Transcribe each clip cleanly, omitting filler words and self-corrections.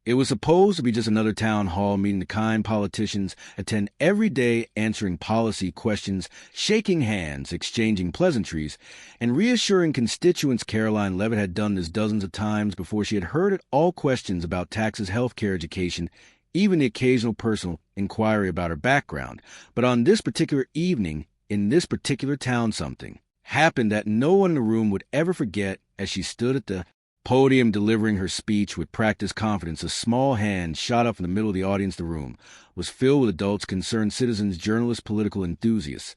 It was supposed to be just another town hall meeting the kind politicians attend every day, answering policy questions, shaking hands, exchanging pleasantries, and reassuring constituents. Karoline Leavitt had done this dozens of times before. She had heard it all: questions about taxes, healthcare, education, even the occasional personal inquiry about her background. But on this particular evening, in this particular town, something happened that no one in the room would ever forget. As she stood at the podium delivering her speech with practiced confidence, a small hand shot up from the middle of the audience. The room was filled with adults, concerned citizens, journalists, political enthusiasts.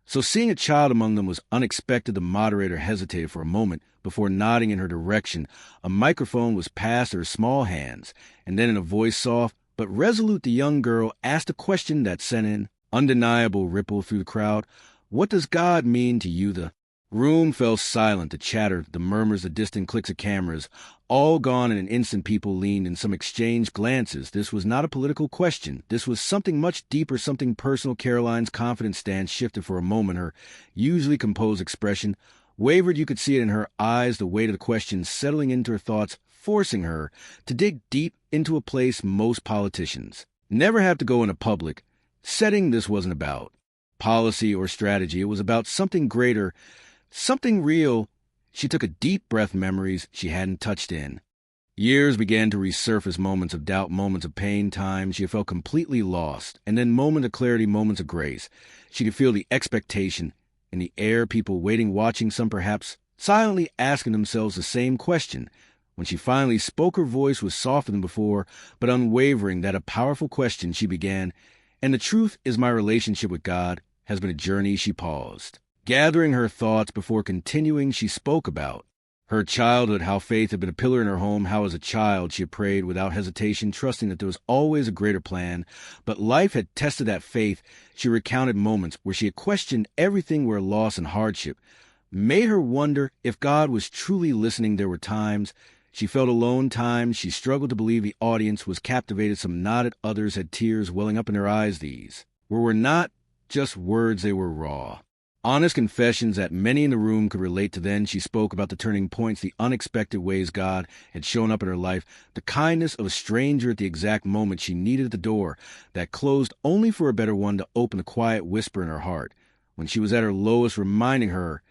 So seeing a child among them was unexpected. The moderator hesitated for a moment before nodding in her direction. A microphone was passed to her small hands, and then in a voice soft but resolute, the young girl asked a question that sent an undeniable ripple through the crowd. "What does God mean to you?" The room fell silent. The chatter, the murmurs, the distant clicks of cameras, all gone in an instant. People leaned and some exchanged glances. This was not a political question. This was something much deeper, something personal. Karoline's confident stance shifted for a moment. Her usually composed expression wavered. You could see it in her eyes, the weight of the question settling into her thoughts, forcing her to dig deep into a place most politicians never have to go in a public setting. This wasn't about policy or strategy. It was about something greater, something real. She took a deep breath. Memories she hadn't touched in years began to resurface. Moments of doubt, moments of pain, times she had felt completely lost, and then moments of clarity, moments of grace. She could feel the expectation in the air, people waiting, watching, some perhaps silently asking themselves the same question. When she finally spoke, her voice was softer than before, but unwavering. That a powerful question. She began, "And the truth is, my relationship with God has been a journey." She paused, gathering her thoughts before continuing. She spoke about her childhood, how faith had been a pillar in her home, how as a child she had prayed without hesitation, trusting that there was always a greater plan. But life had tested that faith. She recounted moments where she had questioned everything, where loss and hardship made her wonder if God was truly listening. There were times she felt alone, times she struggled to believe the audience was captivated. Some nodded, others had tears welling up in their eyes. These were not just words, they were raw, honest confessions that many in the room could relate to. Then she spoke about the turning points, the unexpected ways God had shown up in her life, the kindness of a stranger at the exact moment she needed, the door that closed only for a better one to open, the quiet whisper in her heart when she was at her lowest, reminding her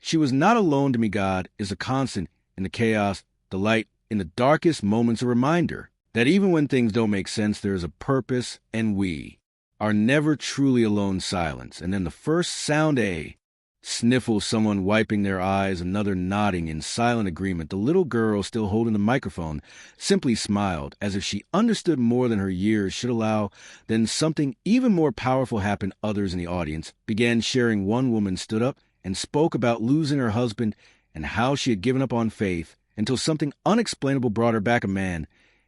she was not alone. To me, God is a constant in the chaos, the light in the darkest moments, a reminder that even when things don't make sense, there is a purpose, and we are never truly alone. Silence, and then the first sound, a sniffle, someone wiping their eyes, another nodding in silent agreement. The little girl, still holding the microphone, simply smiled, as if she understood more than her years should allow. Then something even more powerful happened. Others in the audience began sharing. One woman stood up and spoke about losing her husband and how she had given up on faith until something unexplainable brought her back. A man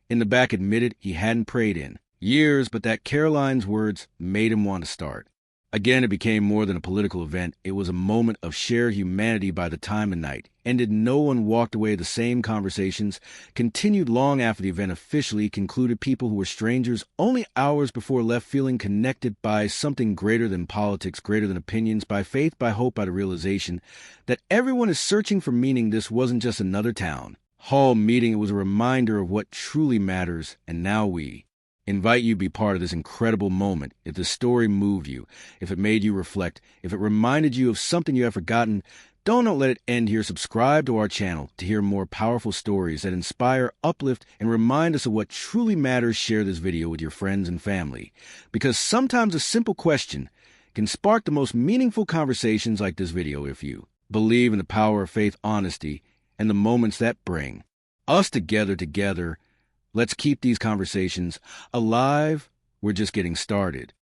in the back admitted he hadn't prayed in years, but that Karoline's words made him want to start again. It became more than a political event. It was a moment of shared humanity. By the time the night ended, no one walked away the same. Conversations continued long after the event officially concluded. People who were strangers only hours before left feeling connected by something greater than politics, greater than opinions, by faith, by hope, by the realization that everyone is searching for meaning. This wasn't just another town hall meeting. It was a reminder of what truly matters. And now we invite you to be part of this incredible moment. If the story moved you, if it made you reflect, if it reminded you of something you have forgotten, don't let it end here. Subscribe to our channel to hear more powerful stories that inspire, uplift, and remind us of what truly matters. Share this video with your friends and family, because sometimes a simple question can spark the most meaningful conversations like this video. If you believe in the power of faith, honesty, and the moments that bring us together, let's keep these conversations alive. We're just getting started.